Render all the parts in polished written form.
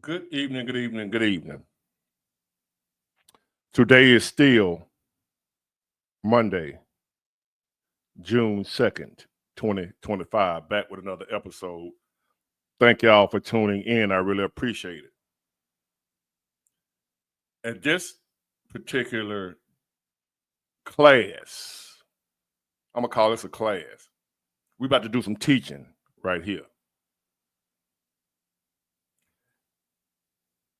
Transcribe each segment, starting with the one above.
Good evening, good evening, good evening. Today is still Monday, June 2nd, 2025. Back with another episode. Thank y'all for tuning in. I really appreciate it. At this particular class, I'm going to call this a class. We're about to do some teaching right here.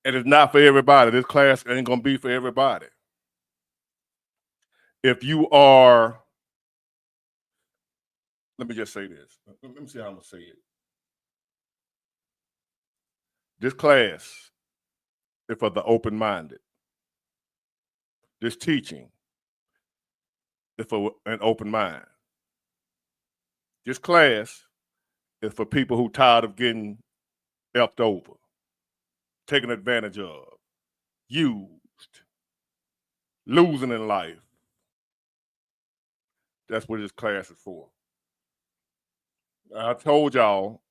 And it's not for everybody. This class ain't going to be for everybody. If you are, let me just say this. Let me see how I'm going to say it. This class is for the open-minded. This teaching is for an open mind. This class is for people who tired of getting effed over, taken advantage of, used, losing in life. That's what this class is for. I told y'all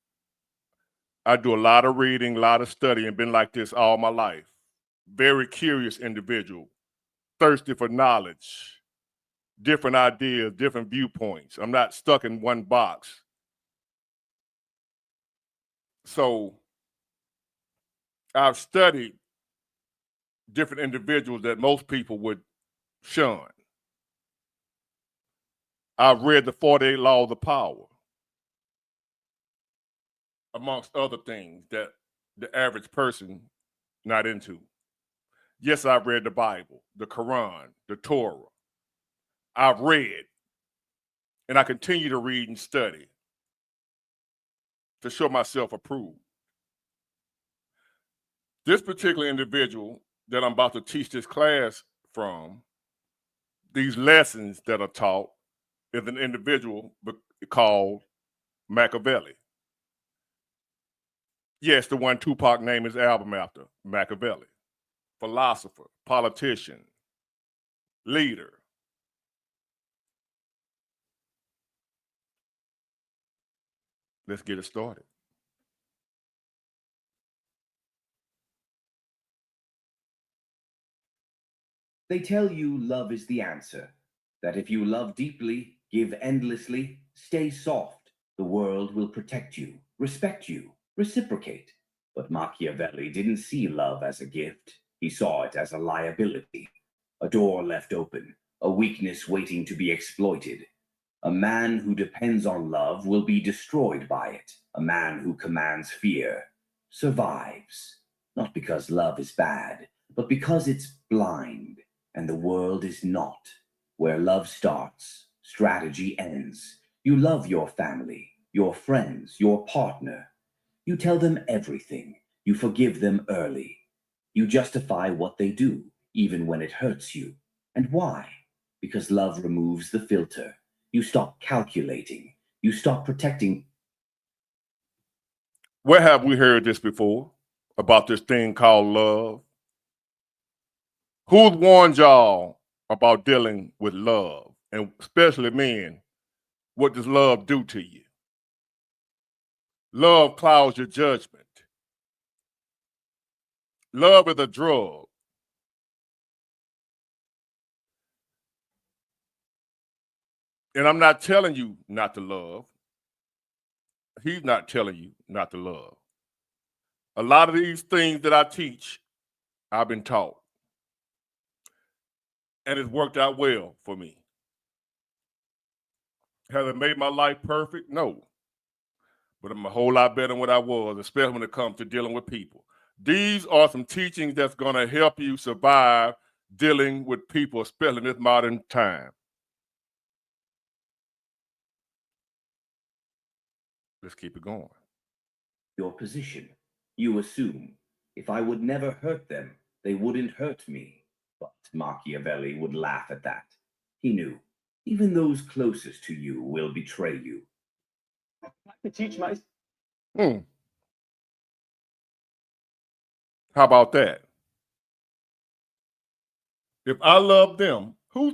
I do a lot of reading, a lot of studying, been like this all my life. Very curious individual, thirsty for knowledge, different ideas, different viewpoints. I'm not stuck in one box. So I've studied different individuals that most people would shun. I've read the 48 Laws of Power, amongst other things that the average person not into. Yes, I've read the Bible, the Quran, the Torah. I've read, and I continue to read and study to show myself approved. This particular individual that I'm about to teach this class from, these lessons that are taught, is an individual called Machiavelli. Yes, the one Tupac named his album after, Machiavelli. Philosopher, politician, leader. Let's get it started. They tell you love is the answer, that if you love deeply, give endlessly, stay soft, the world will protect you, respect you, reciprocate. But Machiavelli didn't see love as a gift. He saw it as a liability, a door left open, a weakness waiting to be exploited. A man who depends on love will be destroyed by it. A man who commands fear survives, not because love is bad, but because it's blind. And the world is not. Where love starts, strategy ends. You love your family, your friends, your partner. You tell them everything. You forgive them early. You justify what they do, even when it hurts you. And why? Because love removes the filter. You stop calculating. You stop protecting. Where have we heard this before? About this thing called love? Who's warned y'all about dealing with love? And especially men, what does love do to you? Love clouds your judgment. Love is a drug. And I'm not telling you not to love. He's not telling you not to love. A lot of these things that I teach, I've been taught. And it's worked out well for me. Has it made my life perfect? No. But I'm a whole lot better than what I was, especially when it comes to dealing with people. These are some teachings that's going to help you survive dealing with people, especially in this modern time. Let's keep it going. Your position. You assume, if I would never hurt them, they wouldn't hurt me. But Machiavelli would laugh at that. He knew, even those closest to you will betray you. To teach my Hmm. How about that? If I love them, who's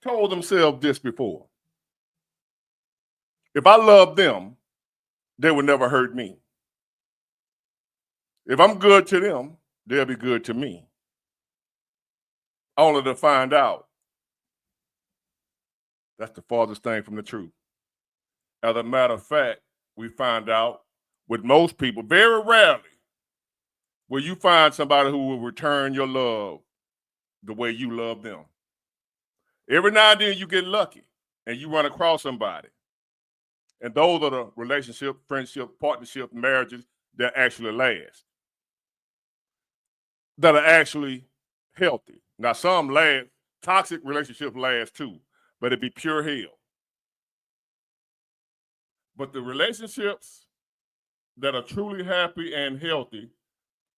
told themselves this before? If I love them, they would never hurt me. If I'm good to them, they'll be good to me. Only to find out that's the farthest thing from the truth. As a matter of fact, we find out with most people, very rarely will you find somebody who will return your love the way you love them. Every now and then you get lucky and you run across somebody. And those are the relationship, friendship, partnership, marriages that actually last, that are actually healthy. Now, some last, toxic relationships last too, but it'd be pure hell. But the relationships that are truly happy and healthy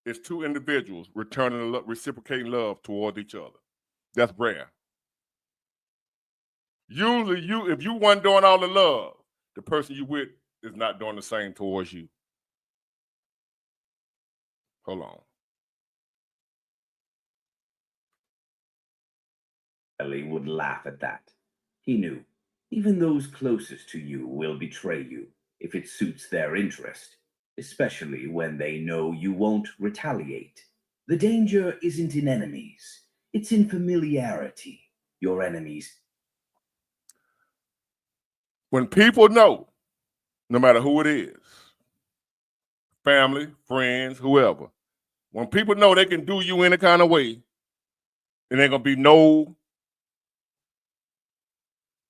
is two individuals returning reciprocating love toward each other. That's rare. Usually, if you weren't doing all the love, the person you with is not doing the same towards you. Hold on. Ellie would laugh at that. He knew, even those closest to you will betray you if it suits their interest, especially when they know you won't retaliate. The danger isn't in enemies, it's in familiarity. Your enemies. When people know, no matter who it is, family, friends, whoever, when people know they can do you any kind of way, and ain't gonna be no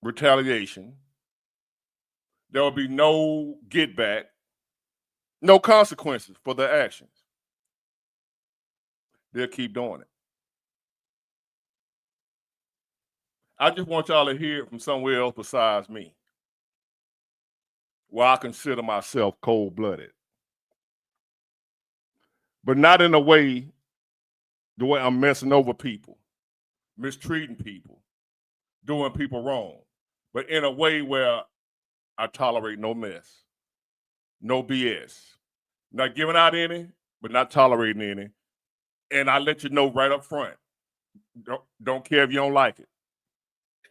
retaliation, there will be no get back, no consequences for their actions, they'll keep doing it. I just want y'all to hear it from somewhere else besides me, where I consider myself cold-blooded. But not in a way, the way I'm messing over people, mistreating people, doing people wrong, but in a way where I tolerate no mess, no BS. Not giving out any, but not tolerating any. And I let you know right up front. Don't care if you don't like it.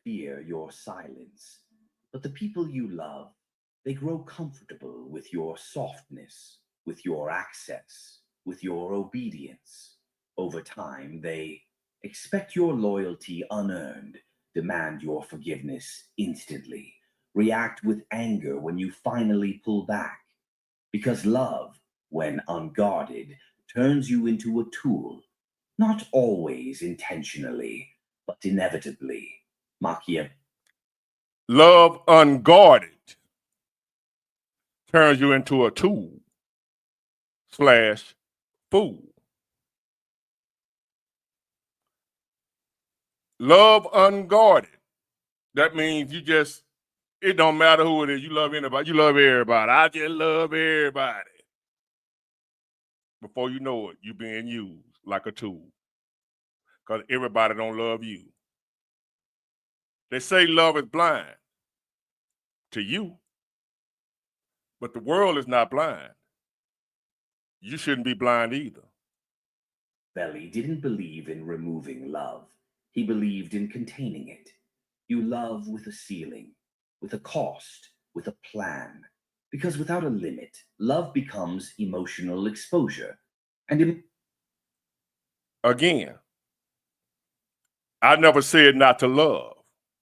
Fear your silence. But the people you love, they grow comfortable with your softness, with your access, with your obedience. Over time, they expect your loyalty unearned, demand your forgiveness instantly, react with anger when you finally pull back. Because love, when unguarded, turns you into a tool, not always intentionally, but inevitably. Machiavelli. Love unguarded turns you into a tool / fool. Love unguarded. That means it don't matter who it is. You love anybody. You love everybody. I just love everybody. Before you know it, you're being used like a tool. Because everybody don't love you. They say love is blind to you, but the world is not blind. You shouldn't be blind either. Belly didn't believe in removing love. He believed in containing it. You love with a ceiling, with a cost, with a plan. Because without a limit, love becomes emotional exposure. And Again, I never said not to love,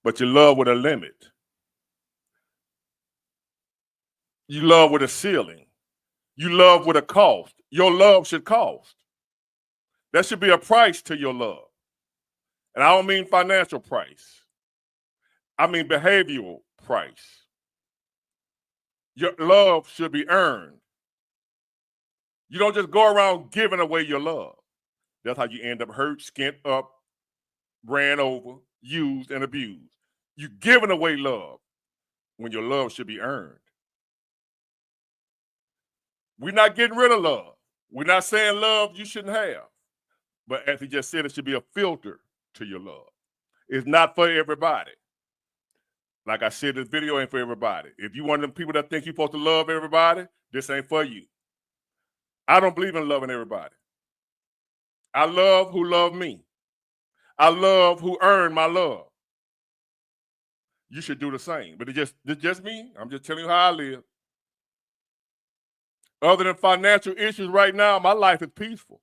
but you love with a limit. You love with a ceiling. You love with a cost. Your love should cost. There should be a price to your love. And I don't mean financial price. I mean behavioral price. Your love should be earned. You don't just go around giving away your love. That's how you end up hurt, skint up, ran over, used, and abused. You're giving away love when your love should be earned. We're not getting rid of love. We're not saying love you shouldn't have. But as he just said, it should be a filter to your love. It's not for everybody. Like I said, this video ain't for everybody. If you one of them people that think you're supposed to love everybody, this ain't for you. I don't believe in loving everybody. I love who love me. I love who earned my love. You should do the same. But it's just me. I'm just telling you how I live. Other than financial issues right now, my life is peaceful.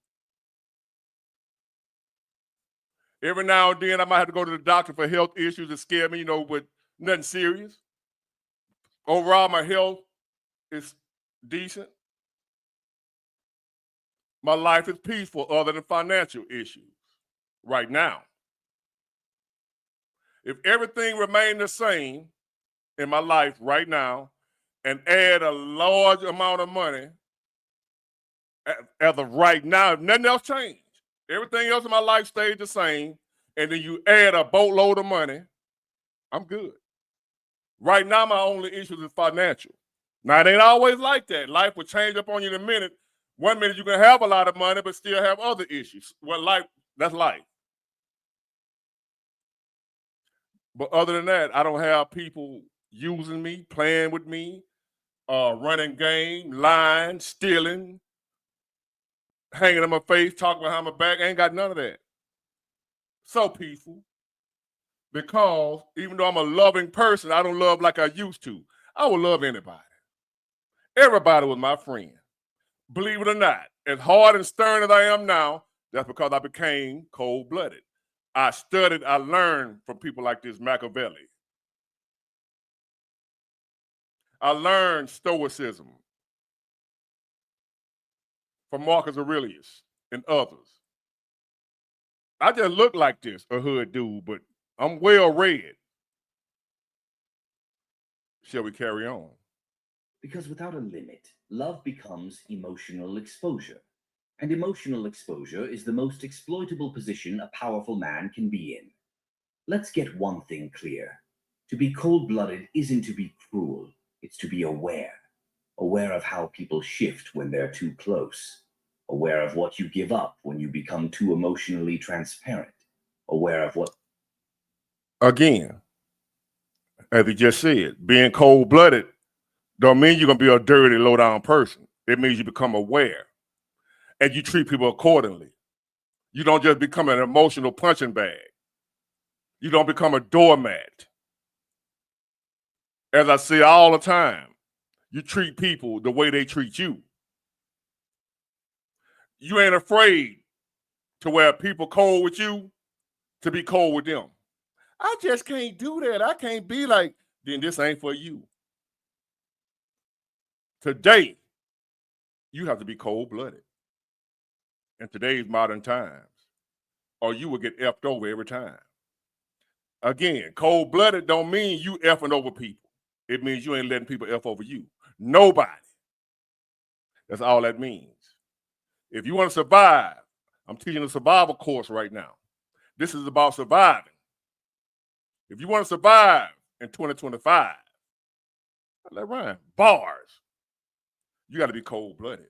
Every now and then, I might have to go to the doctor for health issues that scare me, but nothing serious. Overall, my health is decent. My life is peaceful other than financial issues right now. If everything remained the same in my life right now and add a large amount of money as of right now, if nothing else changed, everything else in my life stayed the same, and then you add a boatload of money, I'm good. Right now, my only issue is financial. Now, it ain't always like that. Life will change up on you in a minute. One minute you can have a lot of money, but still have other issues. Well, that's life. But other than that, I don't have people using me, playing with me, running game, lying, stealing, hanging on my face, talking behind my back. I ain't got none of that. So peaceful. Because even though I'm a loving person, I don't love like I used to. I would love anybody. Everybody was my friend. Believe it or not, as hard and stern as I am now, that's because I became cold-blooded. I studied, I learned from people like this Machiavelli. I learned stoicism from Marcus Aurelius and others. I just look like this, a hood dude, but I'm well read. Shall we carry on? Because without a limit, love becomes emotional exposure. And emotional exposure is the most exploitable position a powerful man can be in. Let's get one thing clear. To be cold-blooded isn't to be cruel, it's to be aware. Aware of how people shift when they're too close. Aware of what you give up when you become too emotionally transparent. Aware of what... Again, as he just said, being cold-blooded don't mean you're going to be a dirty, low-down person. It means you become aware and you treat people accordingly. You don't just become an emotional punching bag. You don't become a doormat. As I say all the time, you treat people the way they treat you. You ain't afraid to where people cold with you to be cold with them. I just can't do that. I can't be like, then this ain't for you. Today, you have to be cold-blooded in today's modern times, or you will get effed over every time. Again, cold-blooded don't mean you effing over people. It means you ain't letting people F over you. Nobody. That's all that means. If you want to survive, I'm teaching a survival course right now. This is about surviving. If you want to survive in 2025, let rhyme, bars, you got to be cold-blooded.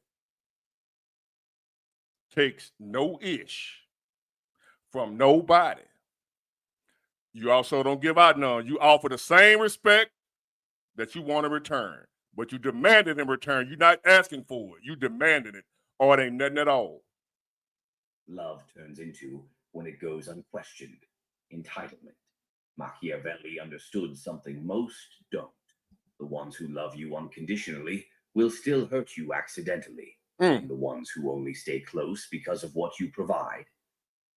Takes no ish from nobody. You also don't give out none. You offer the same respect that you want to return, but you demand it in return. You're not asking for it. You demanded it, or it ain't nothing at all. Love turns into when it goes unquestioned. Entitlement. Machiavelli understood something most don't. The ones who love you unconditionally will still hurt you accidentally. And the ones who only stay close because of what you provide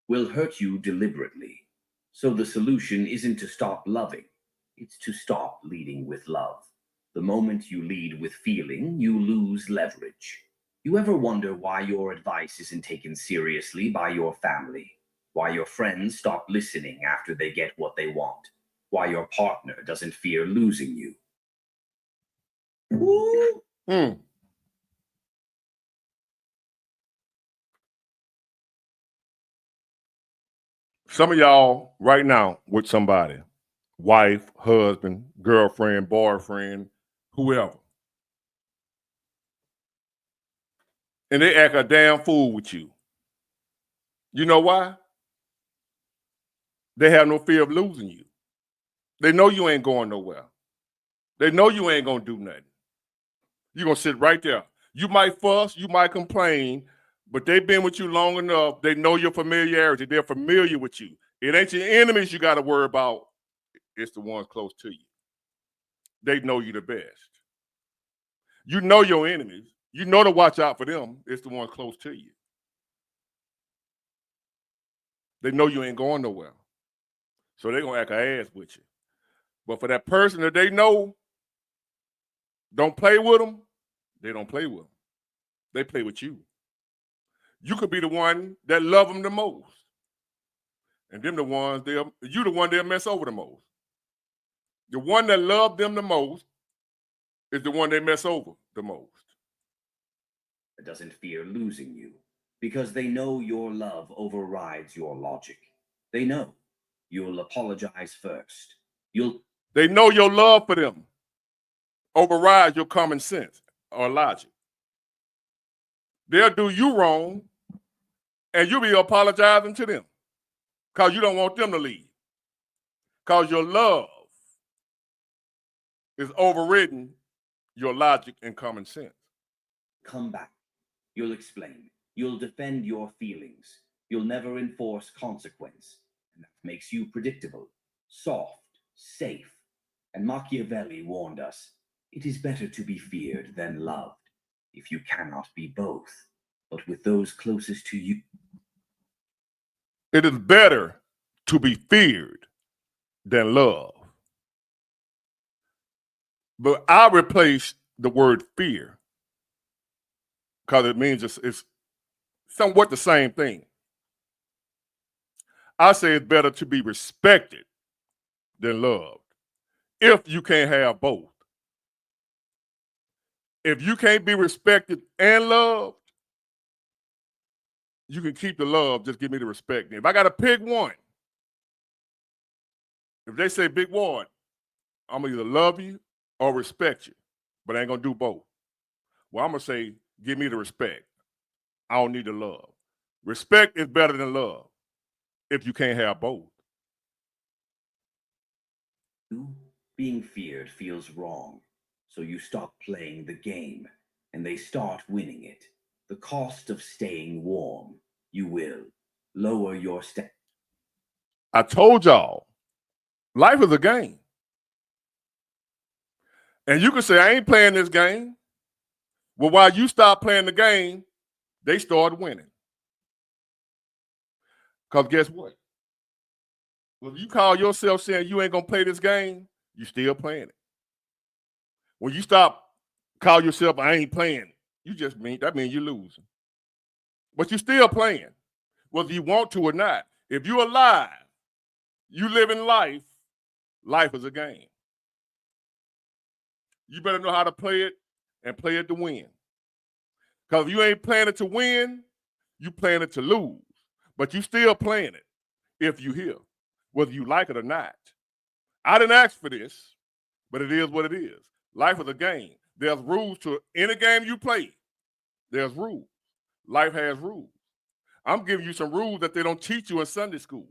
will hurt you deliberately. So the solution isn't to stop loving, it's to stop leading with love. The moment you lead with feeling, you lose leverage. You ever wonder why your advice isn't taken seriously by your family? Why your friends stop listening after they get what they want? Why your partner doesn't fear losing you? Mm. Some of y'all right now with somebody, wife, husband, girlfriend, boyfriend, whoever. And they act a damn fool with you. You know why? They have no fear of losing you. They know you ain't going nowhere. They know you ain't going to do nothing. You're going to sit right there. You might fuss, you might complain, but they've been with you long enough. They know your familiarity. They're familiar with you. It ain't your enemies you got to worry about. It's the ones close to you. They know you the best. You know your enemies. You know to watch out for them. It's the one close to you. They know you ain't going nowhere. So they're going to act an ass with you. But for that person that they know don't play with them, they don't play with them. They play with you. You could be the one that love them the most. And them the ones, you the one they'll mess over the most. The one that love them the most is the one they mess over the most. That doesn't fear losing you because they know your love overrides your logic. They know you'll apologize first. They know your love for them overrides your common sense or logic. They'll do you wrong and you'll be apologizing to them because you don't want them to leave. Because your love is overridden your logic and common sense. Come back. You'll explain. You'll defend your feelings. You'll never enforce consequence. And that makes you predictable, soft, safe. And Machiavelli warned us, it is better to be feared than loved, if you cannot be both. But with those closest to you, it is better to be feared than loved. But I replace the word fear because it means it's somewhat the same thing. I say it's better to be respected than loved if you can't have both. If you can't be respected and loved, you can keep the love, just give me the respect. If I got to pick one, if they say, Big Ward, I'm going to either love you or respect you, but I ain't going to do both. Well, I'm going to say, give me the respect. I don't need the love. Respect is better than love if you can't have both. being feared feels wrong, so you stop playing the game and they start winning it. The cost of staying warm, you will lower your step. I told y'all, life is a game. And you can say, I ain't playing this game. Well, while you stop playing the game, they start winning. Because guess what? When you call yourself saying you ain't going to play this game, you still playing it. When you stop call yourself, I ain't playing, that means you're losing. But you're still playing, whether you want to or not. If you're alive, you living life, life is a game. You better know how to play it and play it to win. Because if you ain't playing it to win, you playing it to lose. But you still playing it if you here, whether you like it or not. I didn't ask for this, but it is what it is. Life is a game. There's rules to any game you play. There's rules. Life has rules. I'm giving you some rules that they don't teach you in Sunday school.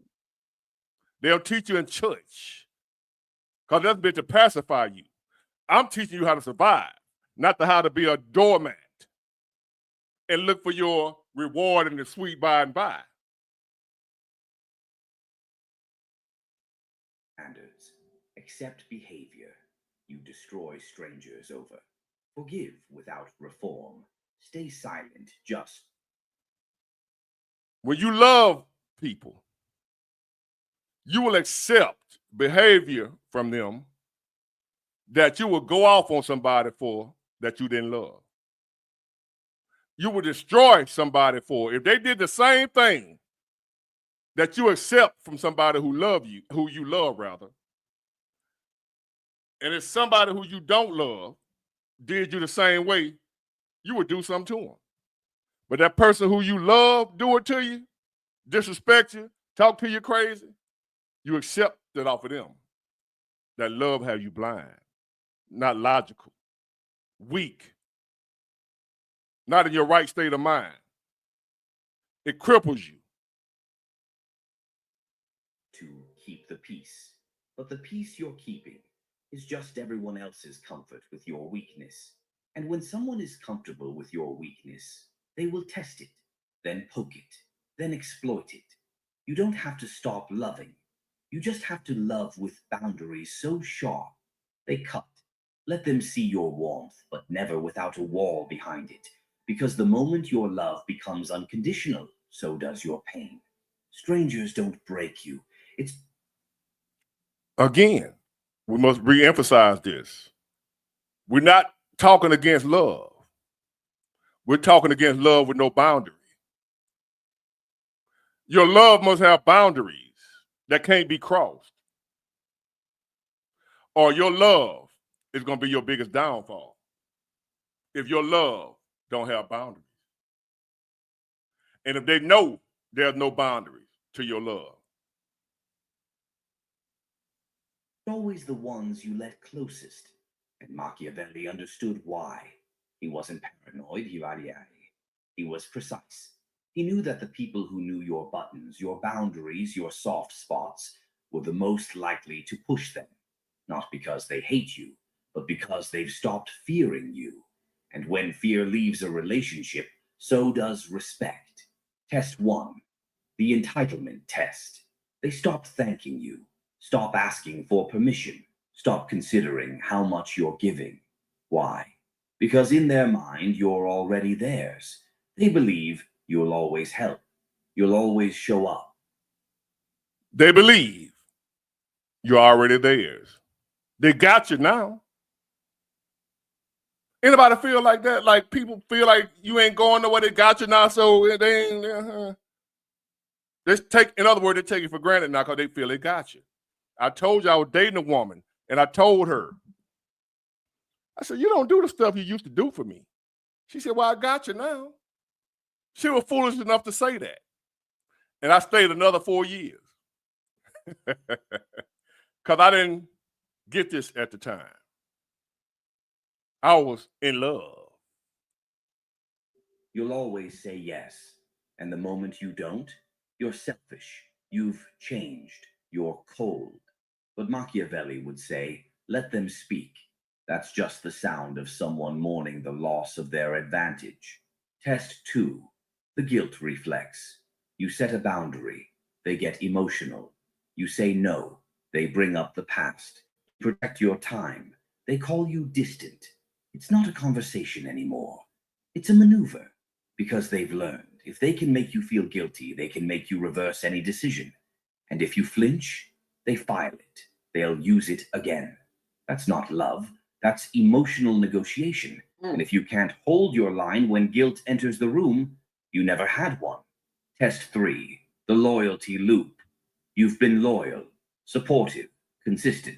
They'll teach you in church. Because that's meant to pacify you. I'm teaching you how to survive, not how to be a doormat and look for your reward in the sweet by and by. Standards. Accept behavior. You destroy strangers over. Forgive without reform. Stay silent, just. When you love people, you will accept behavior from them that you will go off on somebody for that you didn't love. You will destroy somebody for if they did the same thing that you accept from somebody who you love rather, and it's somebody who you don't love did you the same way, you would do something to them. But that person who you love do it to you, disrespect you, talk to you crazy, you accept it off of them. That love have you blind, not logical, weak, not in your right state of mind. It cripples you. To keep the peace. But the peace you're keeping is just everyone else's comfort with your weakness. And when someone is comfortable with your weakness, they will test it, then poke it, then exploit it. You don't have to stop loving. You just have to love with boundaries so sharp they cut Let them see your warmth, but never without a wall behind it. Because the moment your love becomes unconditional, so does your pain. Strangers don't break you. It's Again, we must re-emphasize this. We're not talking against love. We're talking against love with no boundary. Your love must have boundaries that can't be crossed, or your love is going to be your biggest downfall if your love don't have boundaries. And if they know there's no boundaries to your love. always the ones you let closest. And Machiavelli understood why. He wasn't paranoid, he was precise. He knew that the people who knew your buttons, your boundaries, your soft spots, were the most likely to push them. Not because they hate you, but because they've stopped fearing you. And when fear leaves a relationship, so does respect. Test one, the entitlement test. They stop thanking you, stop asking for permission, stop considering how much you're giving. Why? Because in their mind, you're already theirs. They believe you'll always help, you'll always show up. They believe you're already theirs. They got you now. Anybody feel like that? Like people feel like you ain't going nowhere. They got you now, so they ain't. In other words, they take it for granted now because they feel they got you. I told you I was dating a woman, and I told her, I said, you don't do the stuff you used to do for me. She said, well, I got you now. She was foolish enough to say that. And I stayed another 4 years because I didn't get this at the time. I was in love. You'll always say yes. And the moment you don't, you're selfish. You've changed. You're cold. But Machiavelli would say, let them speak. That's just the sound of someone mourning the loss of their advantage. Test two, the guilt reflex. You set a boundary. They get emotional. You say no. They bring up the past. You protect your time. They call you distant. It's not a conversation anymore. It's a maneuver. Because they've learned if they can make you feel guilty, they can make you reverse any decision. And if you flinch, they file it. They'll use it again. That's not love. That's emotional negotiation. And if you can't hold your line when guilt enters the room, you never had one. Test three, the loyalty loop. You've been loyal, supportive, consistent.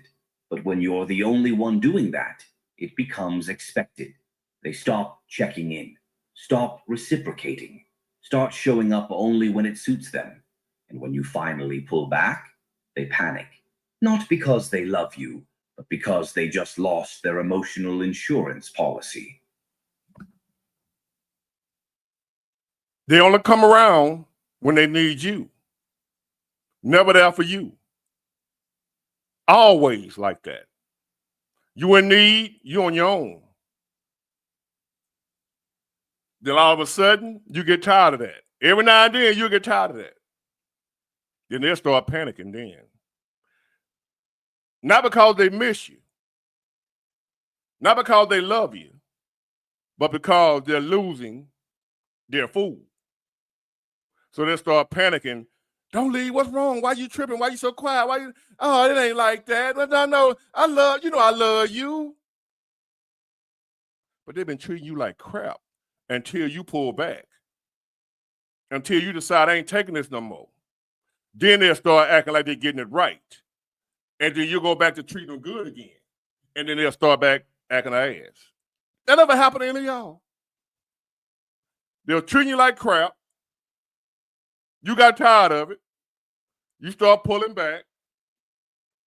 But when you're the only one doing that, it becomes expected. They stop checking in, stop reciprocating, start showing up only when it suits them. And when you finally pull back, they panic. Not because they love you, but because they just lost their emotional insurance policy. They only come around when they need you. Never there for you. Always like that. You in need, you on your own. Then all of a sudden, you get tired of that. Every now and then, you get tired of that. Then they'll start panicking then. Not because they miss you, not because they love you, but because they're losing their fool. So they'll start panicking. Don't leave. What's wrong? Why you tripping? Why you so quiet? Why you? Oh, it ain't like that. But I know I love I love you. But they've been treating you like crap until you pull back. Until you decide I ain't taking this no more. Then they'll start acting like they're getting it right. And then you go back to treating them good again. And then they'll start back acting their ass. That ever happened to any of y'all? They'll treat you like crap. You got tired of it. You start pulling back.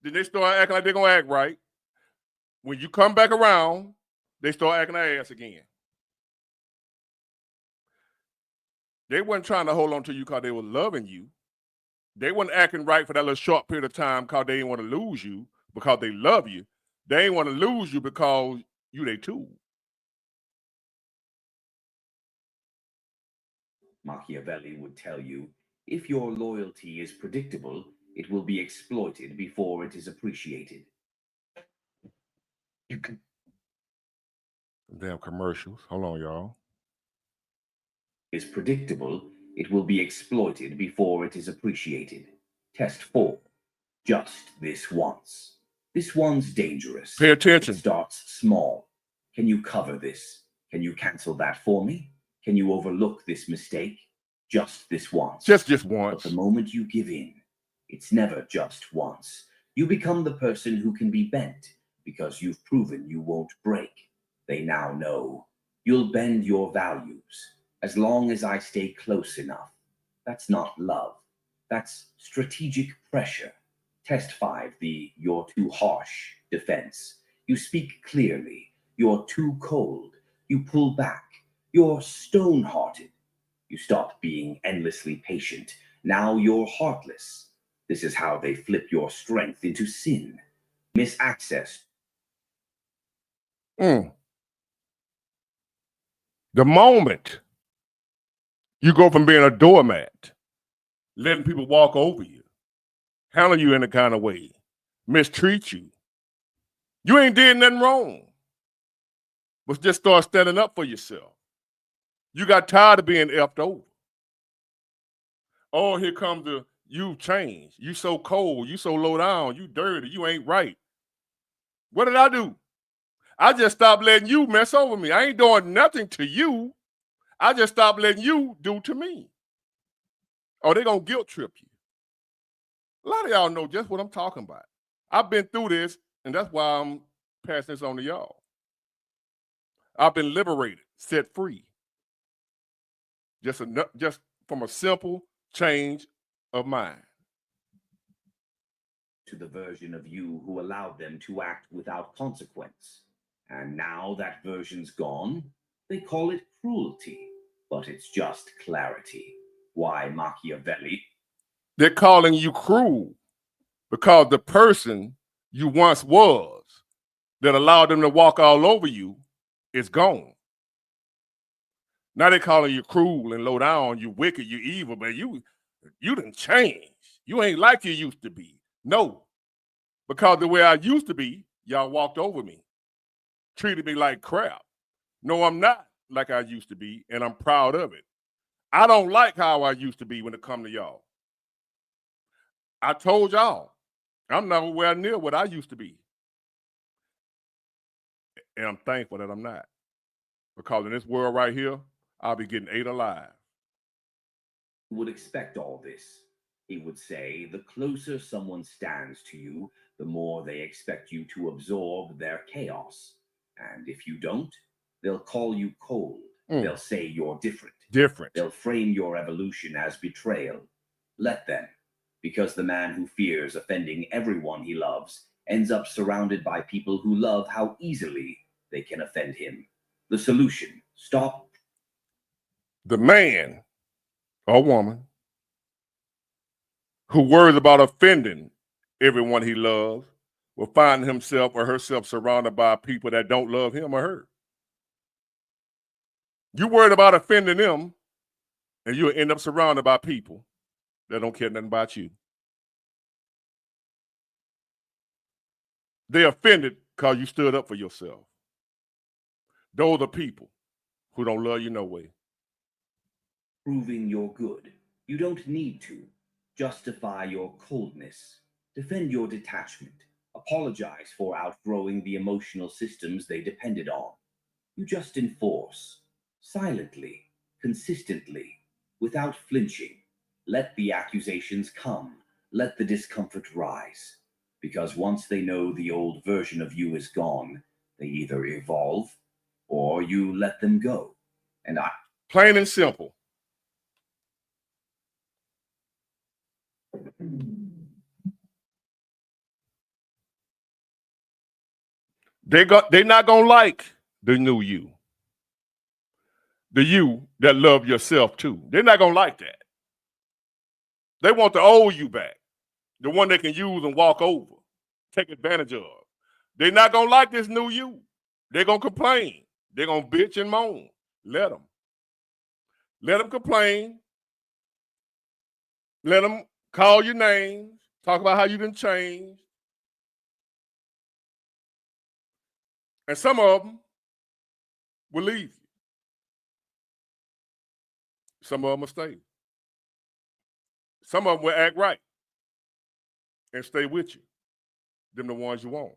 Then they start acting like they're going to act right. When you come back around, they start acting their ass again. They weren't trying to hold on to you because they were loving you. They weren't acting right for that little short period of time because they didn't want to lose you because they love you. They ain't want to lose you because you they tool. Machiavelli would tell you, if your loyalty is predictable, it will be exploited before it is appreciated. You can Damn commercials. Hold on, y'all. Is predictable, it will be exploited before it is appreciated. Test 4. Just this once. This one's dangerous. Pay attention. It starts small. Can you cover this? Can you cancel that for me? Can you overlook this mistake? Just this once. Just But once. the moment you give in, it's never just once. You become the person who can be bent because you've proven you won't break. They now know. You'll bend your values as long as I stay close enough. That's not love. That's strategic pressure. Test 5, the "you're too harsh" defense. You speak clearly. You're too cold. You pull back. You're stone-hearted. You stop being endlessly patient. Now you're heartless. This is how they flip your strength into sin. Miss access. The moment you go from being a doormat, letting people walk over you, handle you in a kind of way, mistreat you, you ain't did nothing wrong. But just start standing up for yourself. You got tired of being effed over. Oh, here comes the "you changed. You so cold. You so low down. You dirty. You ain't right." What did I do? I just stopped letting you mess over me. I ain't doing nothing to you. I just stopped letting you do to me. Oh, they gonna guilt trip you. A lot of y'all know just what I'm talking about. I've been through this, and that's why I'm passing this on to y'all. I've been liberated, set free. Just from a simple change of mind. To the version of you who allowed them to act without consequence. And now that version's gone, they call it cruelty, but it's just clarity. Why Machiavelli? They're calling you cruel because the person you once was that allowed them to walk all over you is gone. Now they're calling you cruel and low down, you wicked, you evil, but you done changed. You ain't like you used to be. No, because the way I used to be, y'all walked over me, treated me like crap. No, I'm not like I used to be, and I'm proud of it. I don't like how I used to be when it come to y'all. I told y'all, I'm nowhere near what I used to be. And I'm thankful that I'm not. Because in this world right here, I'll be getting ate alive. Would expect all this. He would say the closer someone stands to you, the more they expect you to absorb their chaos. And if you don't, they'll call you cold. They'll say you're different. They'll frame your evolution as betrayal. Let them, because the man who fears offending everyone he loves ends up surrounded by people who love how easily they can offend him. The solution: stop. The man or woman who worries about offending everyone he loves will find himself or herself surrounded by people that don't love him or her. You worried about offending them, and you'll end up surrounded by people that don't care nothing about you. They're offended because you stood up for yourself. Those are people who don't love you no way. Proving you're good. You don't need to. Justify your coldness. Defend your detachment. Apologize for outgrowing the emotional systems they depended on. You just enforce. Silently, consistently, without flinching. Let the accusations come. Let the discomfort rise. Because once they know the old version of you is gone, they either evolve or you let them go. And Plain and simple. They're not gonna like the new you. The you that love yourself too. They're not gonna like that. They want the old you back. The one they can use and walk over, take advantage of. They're not gonna like this new you. They're gonna complain. They're gonna bitch and moan. Let them. Let them complain. Let them call your names. Talk about how you done changed. And some of them will leave you. Some of them will stay. Some of them will act right and stay with you. Them the ones you want.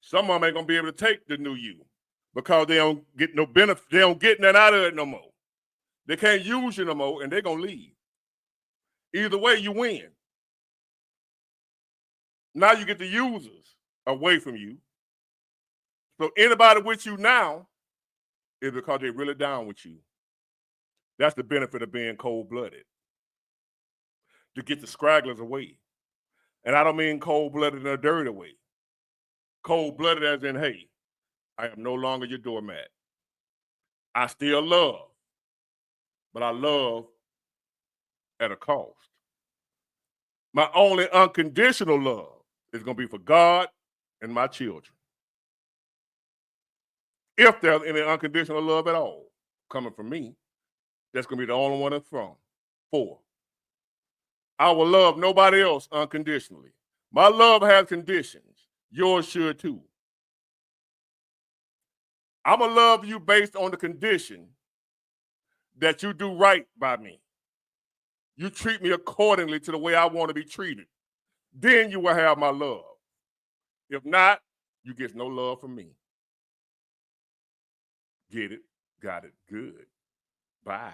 Some of them ain't gonna be able to take the new you because they don't get no benefit. They don't get nothing out of it no more. They can't use you no more, and they're gonna leave. Either way, you win. Now you get the users away from you. So anybody with you now is because they're really down with you. That's the benefit of being cold-blooded. To get the scragglers away. And I don't mean cold-blooded in a dirty way. Cold-blooded as in, hey, I am no longer your doormat. I still love, but I love at a cost. My only unconditional love is going to be for God and my children. If there's any unconditional love at all coming from me, that's going to be the only one that's from. 4. I will love nobody else unconditionally. My love has conditions. Yours should too. I'm going to love you based on the condition that you do right by me. You treat me accordingly to the way I want to be treated. Then you will have my love. If not, you get no love from me. Get it? Got it. Good. Bye.